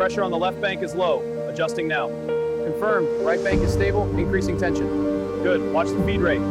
Pressure on the left bank is low. Adjusting now. Confirmed. Right bank is stable. Increasing tension. Good. Watch the feed rate.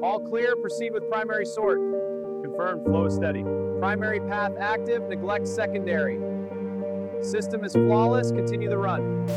All clear, proceed with primary sort. Confirmed, flow is steady. Primary path active, neglect secondary. System is flawless, continue the run.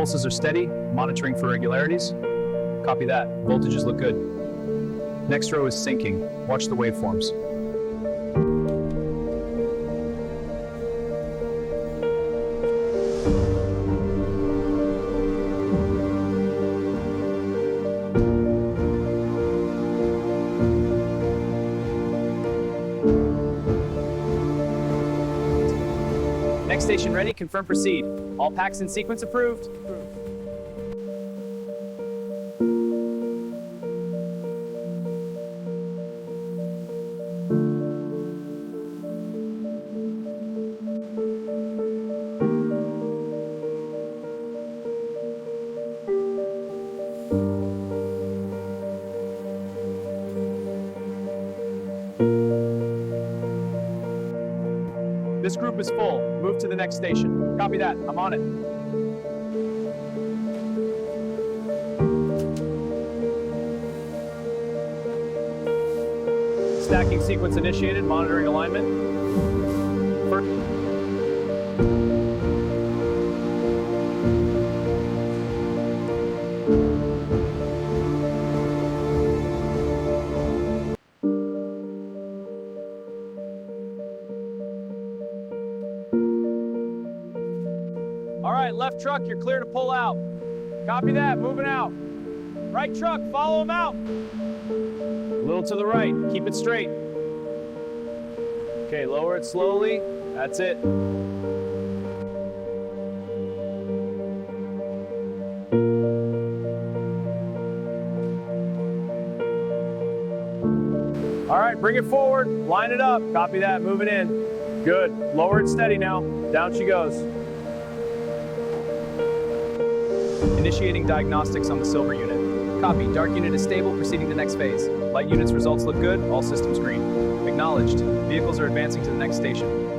Pulses are steady, monitoring for irregularities. Copy that. Voltages look good. Next row is syncing. Watch the waveforms. Next station ready, confirm proceed. All packs in sequence approved. This group is full. Move to the next station. Copy that. I'm on it. Stacking sequence initiated. Monitoring alignment. All right, left truck, you're clear to pull out. Copy that, moving out. Right truck, follow him out. A little to the right, keep it straight. Okay, lower it slowly. That's it. All right, bring it forward, line it up. Copy that, moving in. Good, lower it steady now. Down she goes. Initiating diagnostics on the silver unit. Copy, dark unit is stable, proceeding to next phase. Light unit's results look good, all systems green. Acknowledged. Vehicles are advancing to the next station.